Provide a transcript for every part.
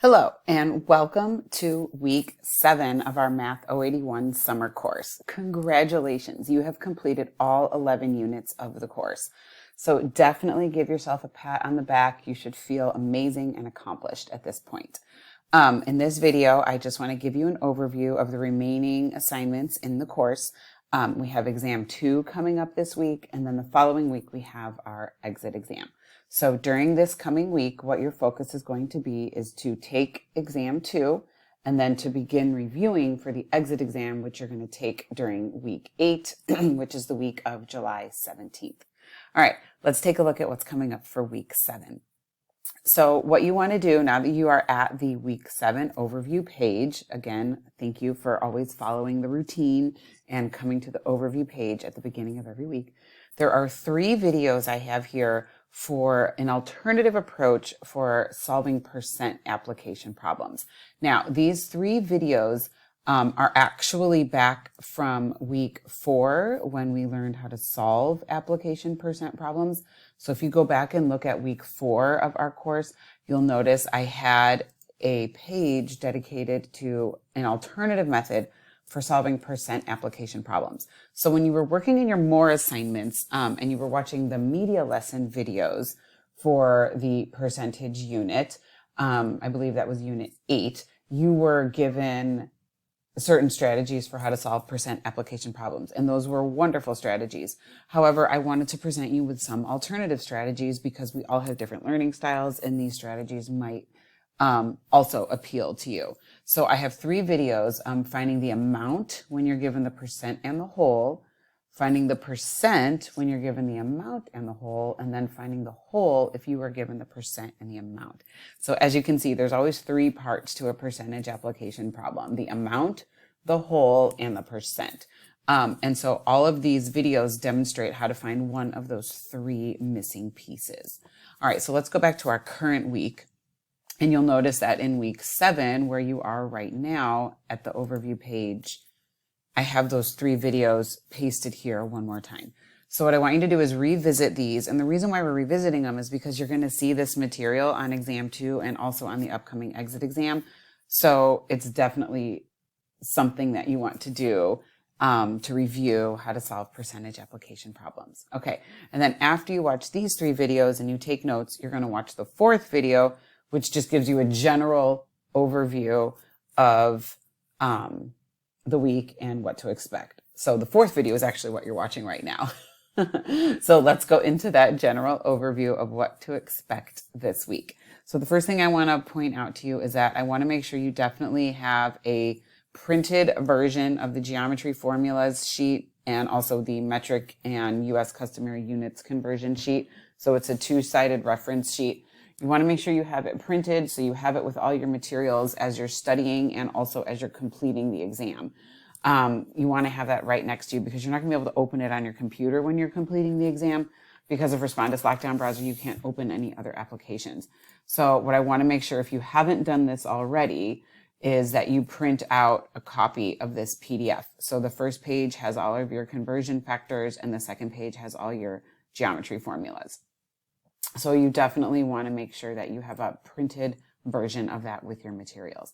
Hello, and welcome to week 7 of our MAT081 summer course. Congratulations, you have completed all 11 units of the course. So definitely give yourself a pat on the back. You should feel amazing and accomplished at this point. In this video, I just want to give you an overview of the remaining assignments in the course. We have exam 2 coming up this week, and then the following week we have our exit exam. So during this coming week, what your focus is going to be is to take exam 2 and then to begin reviewing for the exit exam, which you're going to take during week 8, which is the week of July 17th. All right, let's take a look at what's coming up for week 7. So what you want to do now that you are at the week 7 overview page, again, thank you for always following the routine and coming to the overview page at the beginning of every week. There are 3 videos I have here for an alternative approach for solving percent application problems. Now, these 3 videos are actually back from week 4 when we learned how to solve application percent problems. So if you go back and look at week 4 of our course, you'll notice I had a page dedicated to an alternative method for solving percent application problems. So when you were working in your more assignments and you were watching the media lesson videos for the percentage unit, I believe that was unit 8, you were given certain strategies for how to solve percent application problems. And those were wonderful strategies. However, I wanted to present you with some alternative strategies because we all have different learning styles and these strategies might also appeal to you. So I have 3 videos, finding the amount when you're given the percent and the whole, finding the percent when you're given the amount and the whole, and then finding the whole if you are given the percent and the amount. So as you can see, there's always 3 parts to a percentage application problem: the amount, the whole, and the percent. And so all of these videos demonstrate how to find one of those 3 missing pieces. All right, so let's go back to our current week. And you'll notice that in week 7, where you are right now at the overview page, I have those 3 videos pasted here one more time. So what I want you to do is revisit these. And the reason why we're revisiting them is because you're going to see this material on exam 2 and also on the upcoming exit exam. So it's definitely something that you want to do to review how to solve percentage application problems. Okay, and then after you watch these 3 videos and you take notes, you're going to watch the 4th video, which just gives you a general overview of the week and what to expect. So the 4th video is actually what you're watching right now. So let's go into that general overview of what to expect this week. So the first thing I want to point out to you is that I want to make sure you definitely have a printed version of the geometry formulas sheet and also the metric and US customary units conversion sheet. So it's a 2-sided reference sheet. You want to make sure you have it printed so you have it with all your materials as you're studying and also as you're completing the exam. You want to have that right next to you because you're not going to be able to open it on your computer when you're completing the exam. Because of Respondus Lockdown Browser, you can't open any other applications. So what I want to make sure, if you haven't done this already, is that you print out a copy of this PDF. So the first page has all of your conversion factors and the second page has all your geometry formulas. So you definitely want to make sure that you have a printed version of that with your materials.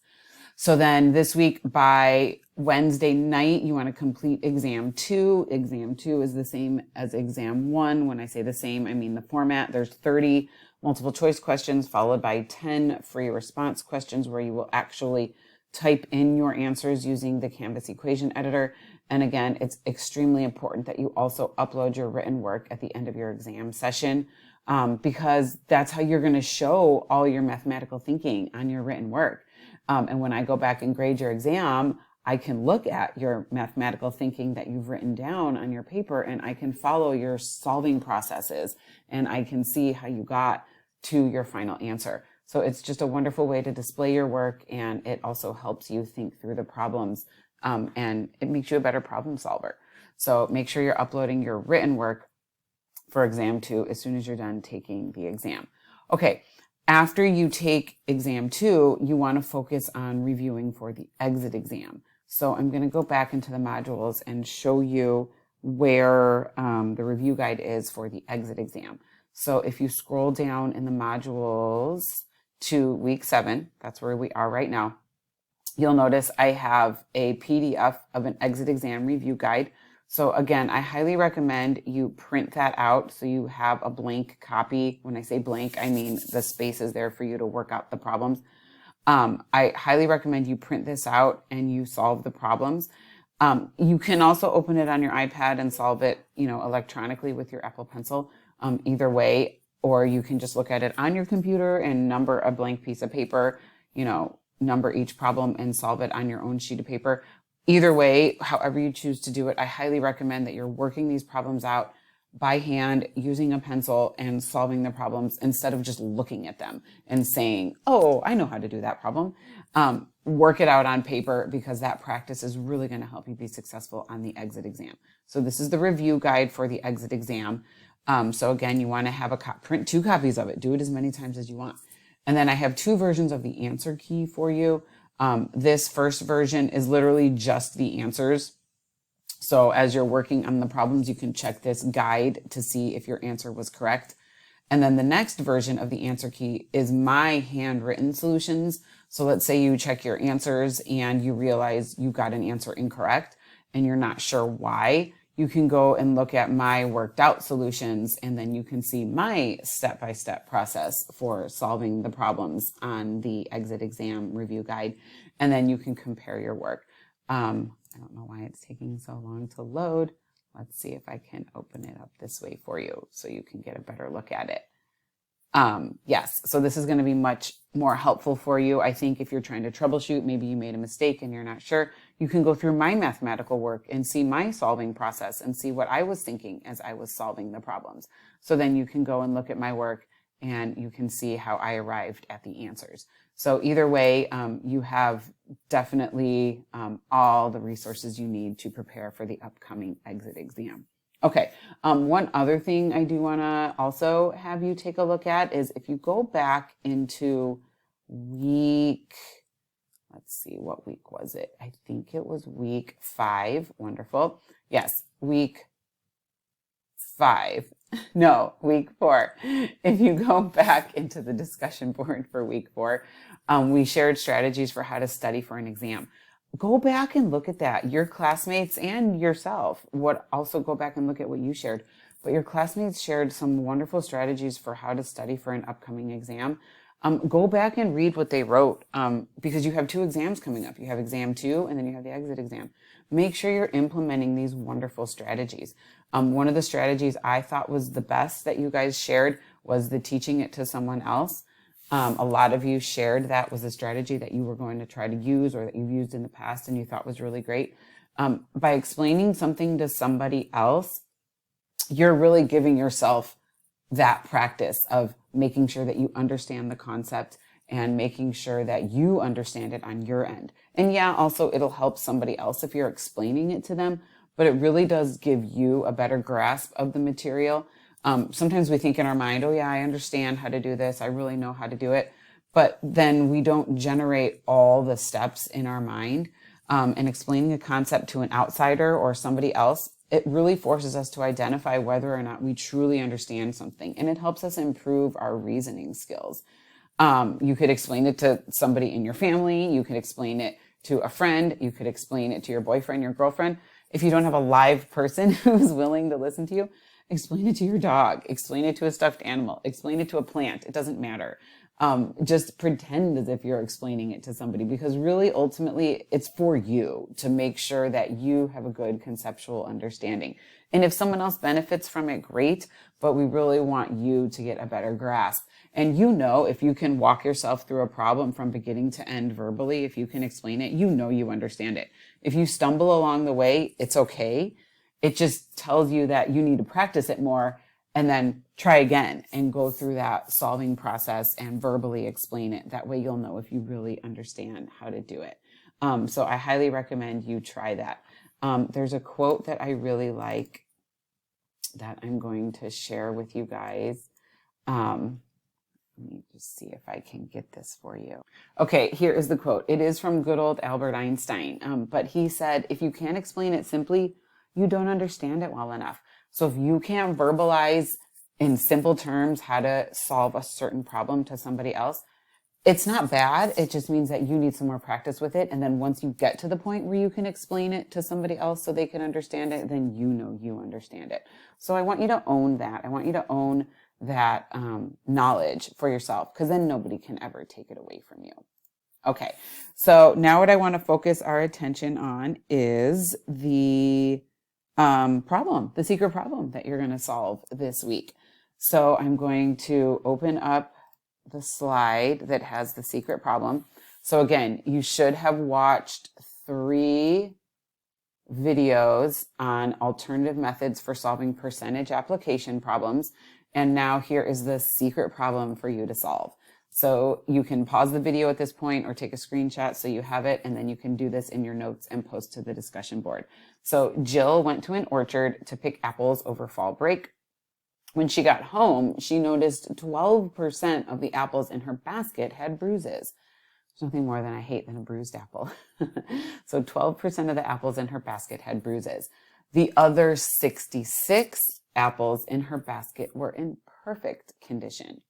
So then this week by Wednesday night, you want to complete exam 2. Exam 2 is the same as exam 1. When I say the same, I mean the format. There's 30 multiple choice questions followed by 10 free response questions where you will actually type in your answers using the Canvas equation editor. And again, it's extremely important that you also upload your written work at the end of your exam session. Because that's how you're going to show all your mathematical thinking on your written work. And when I go back and grade your exam, I can look at your mathematical thinking that you've written down on your paper and I can follow your solving processes and I can see how you got to your final answer. So it's just a wonderful way to display your work and it also helps you think through the problems and it makes you a better problem solver. So make sure you're uploading your written work for exam 2 as soon as you're done taking the exam. Okay, after you take exam 2, you want to focus on reviewing for the exit exam. So I'm going to go back into the modules and show you where the review guide is for the exit exam. So if you scroll down in the modules to week 7, that's where we are right now, you'll notice I have a PDF of an exit exam review guide. So again, I highly recommend you print that out so you have a blank copy. When I say blank, I mean the space is there for you to work out the problems. I highly recommend you print this out and you solve the problems. You can also open it on your iPad and solve it, electronically with your Apple Pencil, either way, or you can just look at it on your computer and number a blank piece of paper, number each problem and solve it on your own sheet of paper. Either way, however you choose to do it, I highly recommend that you're working these problems out by hand, using a pencil and solving the problems instead of just looking at them and saying, oh, I know how to do that problem. Work it out on paper, because that practice is really going to help you be successful on the exit exam. So this is the review guide for the exit exam. So again, you want to have print 2 copies of it. Do it as many times as you want. And then I have 2 versions of the answer key for you. This first version is literally just the answers. So as you're working on the problems, you can check this guide to see if your answer was correct. And then the next version of the answer key is my handwritten solutions. So let's say you check your answers and you realize you got an answer incorrect and you're not sure why. You can go and look at my worked out solutions, and then you can see my step-by-step process for solving the problems on the exit exam review guide. And then you can compare your work. I don't know why it's taking so long to load. Let's see if I can open it up this way for you so you can get a better look at it. Yes, so this is going to be much more helpful for you. I think if you're trying to troubleshoot, maybe you made a mistake and you're not sure, you can go through my mathematical work and see my solving process and see what I was thinking as I was solving the problems. So then you can go and look at my work and you can see how I arrived at the answers. So either way, you have definitely all the resources you need to prepare for the upcoming exit exam. Okay, one other thing I do want to also have you take a look at is if you go back into week, let's see, what week was it? I think it was week 5. Wonderful. Yes, week 5. No, week 4. If you go back into the discussion board for week 4, we shared strategies for how to study for an exam. Go back and look at that. Your classmates and yourself would also go back and look at what you shared. But your classmates shared some wonderful strategies for how to study for an upcoming exam. Go back and read what they wrote, because you have 2 exams coming up. You have exam 2 and then you have the exit exam. Make sure you're implementing these wonderful strategies. One of the strategies I thought was the best that you guys shared was the teaching it to someone else. A lot of you shared that was a strategy that you were going to try to use or that you've used in the past and you thought was really great. By explaining something to somebody else, you're really giving yourself that practice of making sure that you understand the concept and making sure that you understand it on your end. And yeah, also it'll help somebody else if you're explaining it to them, but it really does give you a better grasp of the material. Sometimes we think in our mind, oh yeah, I understand how to do this. I really know how to do it. But then we don't generate all the steps in our mind. And explaining a concept to an outsider or somebody else, it really forces us to identify whether or not we truly understand something. And it helps us improve our reasoning skills. You could explain it to somebody in your family. You could explain it to a friend. You could explain it to your boyfriend, your girlfriend. If you don't have a live person who's willing to listen to you, explain it to your dog, explain it to a stuffed animal, explain it to a plant. It doesn't matter. Just pretend as if you're explaining it to somebody, because really, ultimately, it's for you to make sure that you have a good conceptual understanding. And if someone else benefits from it, great, but we really want you to get a better grasp. And if you can walk yourself through a problem from beginning to end verbally, if you can explain it, you understand it. If you stumble along the way, it's okay. It just tells you that you need to practice it more and then try again and go through that solving process and verbally explain it. That way you'll know if you really understand how to do it. So I highly recommend you try that. There's a quote that I really like that I'm going to share with you guys. Let me just see if I can get this for you. Okay, here is the quote. It is from good old Albert Einstein. But he said, if you can't explain it simply, you don't understand it well enough. So if you can't verbalize in simple terms how to solve a certain problem to somebody else, It's not bad. It just means that you need some more practice with it. And then once you get to the point where you can explain it to somebody else so they can understand it, then you know you understand it. So I want you to own that. I want you to own that knowledge for yourself, because then nobody can ever take it away from you. Okay, so now what I want to focus our attention on is the problem, the secret problem that you're going to solve this week. So I'm going to open up the slide that has the secret problem. So again, you should have watched 3 videos on alternative methods for solving percentage application problems. And now here is the secret problem for you to solve. So you can pause the video at this point or take a screenshot so you have it, and then you can do this in your notes and post to the discussion board. So Jill went to an orchard to pick apples over fall break. When she got home, she noticed 12% of the apples in her basket had bruises. There's nothing more than I hate than a bruised apple. So 12% of the apples in her basket had bruises. The other 66 apples in her basket were in perfect condition.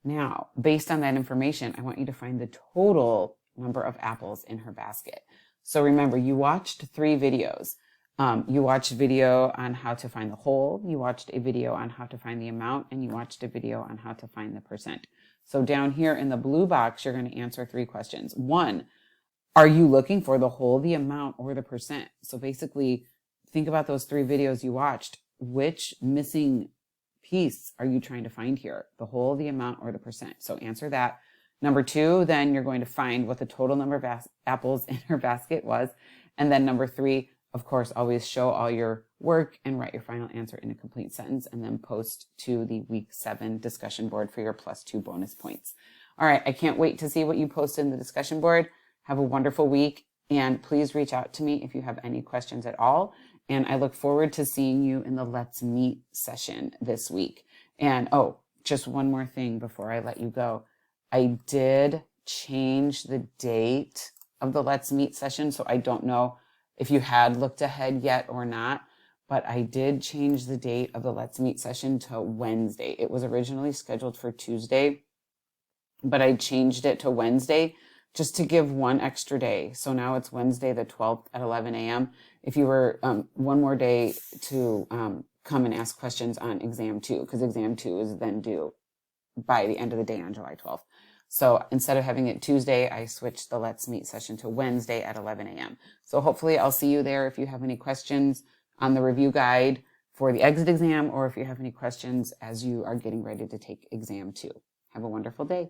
Now, based on that information, I want you to find the total number of apples in her basket. So remember, you watched 3 videos. You watched a video on how to find the whole, you watched a video on how to find the amount, and you watched a video on how to find the percent. So down here in the blue box, you're going to answer 3 questions. 1, are you looking for the whole, the amount, or the percent? So basically, think about those 3 videos you watched. Which missing piece are you trying to find here? The whole, the amount, or the percent? So answer that. Number 2, then you're going to find what the total number of apples in her basket was. And then number 3, of course, always show all your work and write your final answer in a complete sentence, and then post to the week 7 discussion board for your +2 bonus points. All right, I can't wait to see what you post in the discussion board. Have a wonderful week, and please reach out to me if you have any questions at all. And I look forward to seeing you in the Let's Meet session this week. And oh, just one more thing before I let you go. I did change the date of the Let's Meet session, so I don't know if you had looked ahead yet or not, but I did change the date of the Let's Meet session to Wednesday. It was originally scheduled for Tuesday, but I changed it to Wednesday just to give one extra day. So now it's Wednesday the 12th at 11 a.m. If you were one more day to come and ask questions on exam 2, because exam 2 is then due by the end of the day on July 12th. So instead of having it Tuesday, I switched the Let's Meet session to Wednesday at 11 a.m. So hopefully I'll see you there if you have any questions on the review guide for the exit exam, or if you have any questions as you are getting ready to take exam 2. Have a wonderful day.